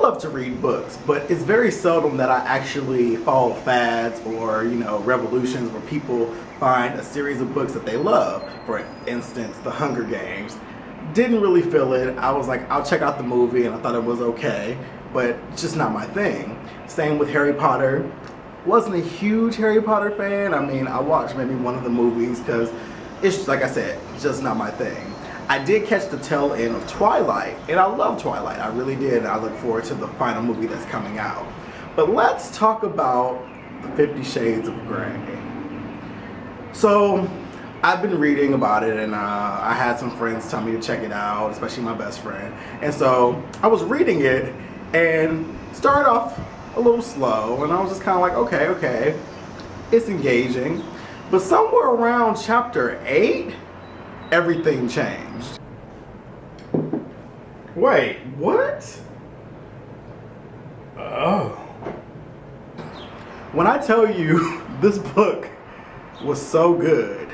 love to read books, but it's very seldom that I actually follow fads or, revolutions where people find a series of books that they love. For instance, The Hunger Games. Didn't really feel it. I was like, I'll check out the movie, and I thought it was okay, but just not my thing. Same with Harry Potter. Wasn't a huge Harry Potter fan. I mean, I watched maybe one of the movies because it's, like I said, just not my thing. I did catch the tail end of Twilight, and I love Twilight. I really did, and I look forward to the final movie that's coming out. But let's talk about the 50 Shades of Grey. So, I've been reading about it, and I had some friends tell me to check it out, especially my best friend. And so, I was reading it, and started off a little slow, and I was just kind of like, okay, it's engaging. But somewhere around chapter 8, everything changed. Wait, what? Oh. When I tell you this book was so good,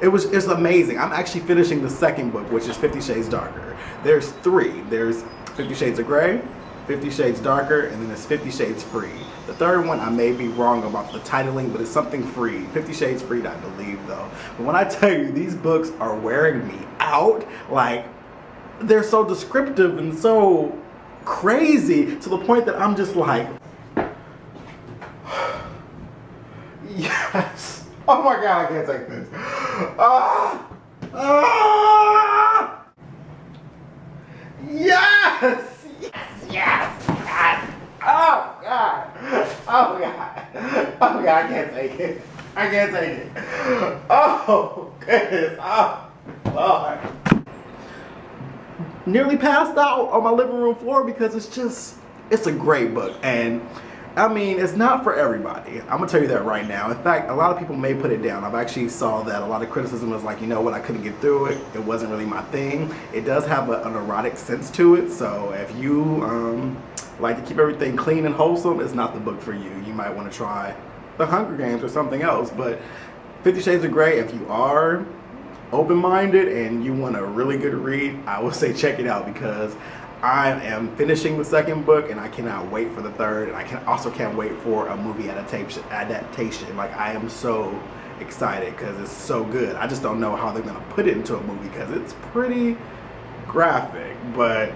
it's amazing. I'm actually finishing the second book, which is 50 Shades Darker. There's 3. There's 50 Shades of Grey, 50 Shades Darker, and then there's 50 Shades Free. The third one, I may be wrong about the titling, but it's something free. 50 Shades Free, I believe, though. But when I tell you, these books are wearing me out. Like, they're so descriptive and so crazy to the point that I'm just like, yes. Oh my God, I can't take this. Yes! Yes! Oh God! Oh God! Oh God! I can't take it. I can't take it. Oh goodness! Oh Lord! Nearly passed out on my living room floor because it's a great book, and I mean, it's not for everybody. I'm gonna tell you that right now. In fact, a lot of people may put it down. I've actually saw that a lot of criticism was like, you know what, I couldn't get through it. It wasn't really my thing. It does have an erotic sense to it, so if you like to keep everything clean and wholesome, it's not the book for you. You might want to try The Hunger Games or something else. But 50 Shades of Grey, if you are open-minded and you want a really good read, I would say check it out because I am finishing the second book and I cannot wait for the third, and I can't wait for a movie adaptation. Like, I am so excited because it's so good. I just don't know how they're gonna put it into a movie because it's pretty graphic. But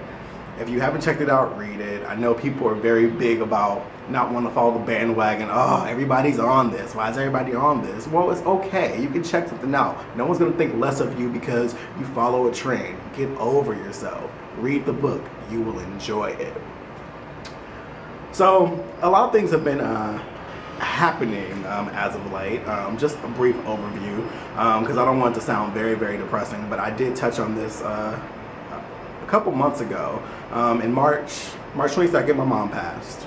if you haven't checked it out, read it. I know people are very big about not wanting to follow the bandwagon. Oh, everybody's on this. Why is everybody on this? Well, it's okay. You can check something out. No one's gonna think less of you because you follow a trend. Get over yourself. Read the book. You will enjoy it. So, a lot of things have been happening as of late. Just a brief overview, because I don't want it to sound very, very depressing, but I did touch on this a couple months ago. In March 22nd, my mom passed,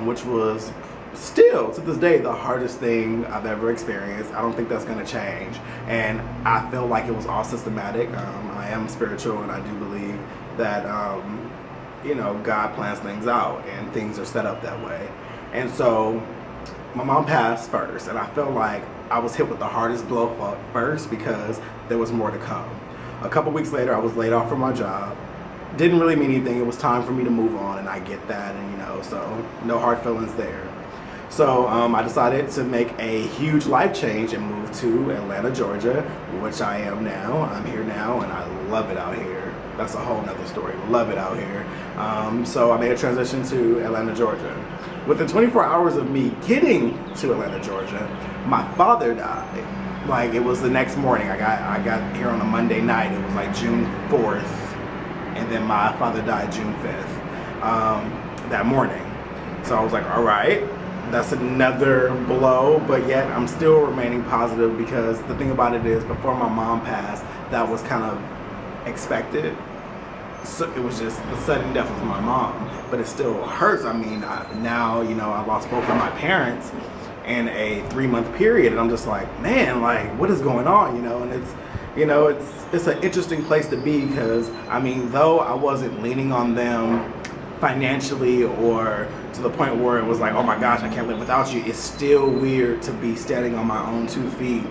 which was still, to this day, the hardest thing I've ever experienced. I don't think that's going to change, and I feel like it was all systematic. I am spiritual, and I do believe that God plans things out and things are set up that way. And so my mom passed first, and I felt like I was hit with the hardest blow first because there was more to come. A couple weeks later, I was laid off from my job. Didn't really mean anything. It was time for me to move on, and I get that, and so no hard feelings there. So I decided to make a huge life change and move to Atlanta, Georgia, which I am now. I'm here now, and I love it out here. That's a whole nother story. Love it out here. So I made a transition to Atlanta, Georgia. Within 24 hours of me getting to Atlanta, Georgia, my father died. Like, it was the next morning. I got here on a Monday night. It was like June 4th, and then my father died June 5th that morning. So I was like, all right, that's another blow, but yet I'm still remaining positive because the thing about it is, before my mom passed, that was kind of expected. So it was just the sudden death of my mom, but it still hurts. I mean, now I lost both of my parents in a 3-month period, and I'm just like, man, like, what is going on? And it's an interesting place to be because, I mean, though I wasn't leaning on them financially or to the point where it was like, oh my gosh, I can't live without you, it's still weird to be standing on my own 2 feet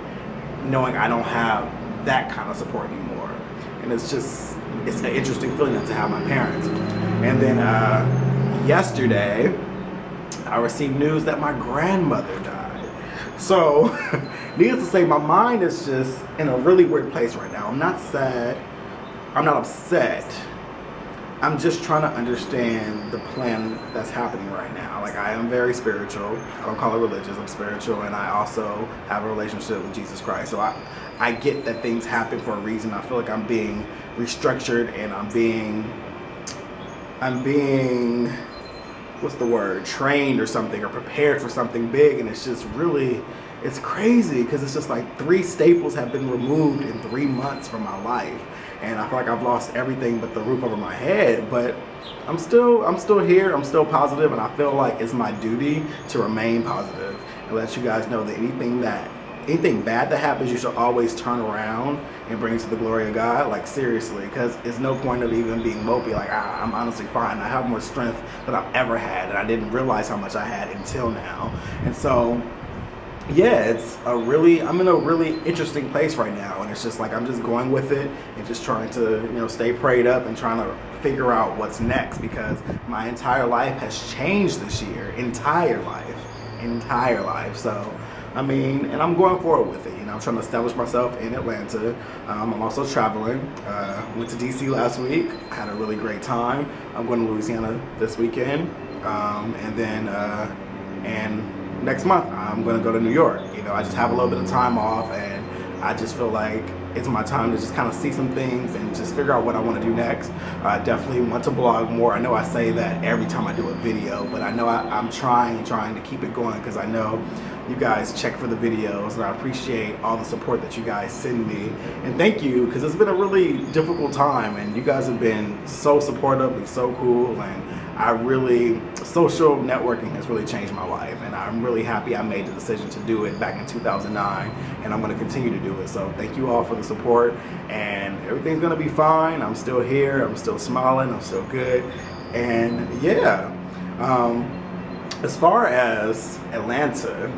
knowing I don't have that kind of support anymore. And it's an interesting feeling not to have my parents. And then yesterday, I received news that my grandmother died. So, needless to say, my mind is just in a really weird place right now. I'm not sad. I'm not upset. I'm just trying to understand the plan that's happening right now. Like, I am very spiritual. I don't call it religious. I'm spiritual, and I also have a relationship with Jesus Christ. So I get that things happen for a reason. I feel like I'm being restructured, and I'm being, what's the word, trained or something, or prepared for something big. And it's just really, it's crazy, because it's just like 3 staples have been removed in 3 months from my life. And I feel like I've lost everything but the roof over my head. But I'm still here, I'm still positive, and I feel like it's my duty to remain positive and let you guys know that anything bad that happens, you should always turn around and bring it to the glory of God. Like, seriously, because it's no point of even being mopey. Like, I'm honestly fine. I have more strength than I've ever had, and I didn't realize how much I had until now. And so, yeah, I'm in a really interesting place right now, and it's just like I'm just going with it and just trying to, stay prayed up and trying to figure out what's next, because my entire life has changed this year. Entire life. So, I mean, and I'm going forward with it. I'm trying to establish myself in Atlanta. I'm also traveling. Went to DC last week. I had a really great time. I'm going to Louisiana this weekend, and then next month I'm going to go to New York. I just have a little bit of time off, and I just feel like it's my time to just kind of see some things and just figure out what I want to do next. I definitely want to blog more. I know I say that every time I do a video, but I know I'm trying to keep it going, because I know you guys check for the videos, and I appreciate all the support that you guys send me. And thank you, because it's been a really difficult time, and you guys have been so supportive and so cool, and social networking has really changed my life, and I'm really happy I made the decision to do it back in 2009, and I'm going to continue to do it. So thank you all for the support, and everything's going to be fine. I'm still here. I'm still smiling. I'm still good. And yeah, as far as Atlanta,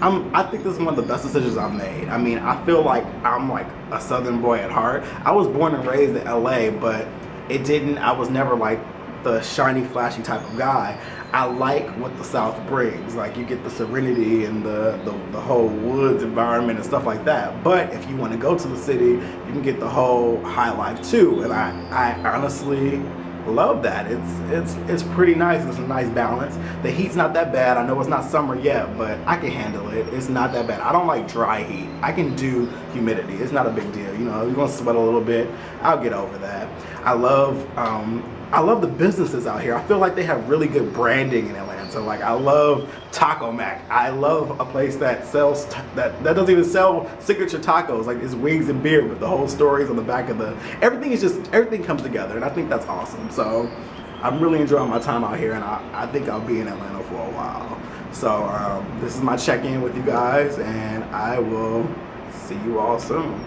I think this is one of the best decisions I've made. I mean, I feel like I'm like a Southern boy at heart. I was born and raised in LA, but I was never like the shiny, flashy type of guy. I like what the South brings. Like, you get the serenity and the whole woods environment and stuff like that. But if you want to go to the city, you can get the whole high life too. And I honestly love that. It's pretty nice. It's a nice balance. The heat's not that bad. I know it's not summer yet, but I can handle it. It's not that bad. I don't like dry heat. I can do humidity. It's not a big deal. You're gonna sweat a little bit. I'll get over that. I love the businesses out here. I feel like they have really good branding in Atlanta. Like, I love Taco Mac. I love a place that sells that doesn't even sell signature tacos. Like, it's wings and beer, but the whole stories on the back of everything comes together, and I think that's awesome. So I'm really enjoying my time out here, and I think I'll be in Atlanta for a while. So this is my check-in with you guys, and I will see you all soon.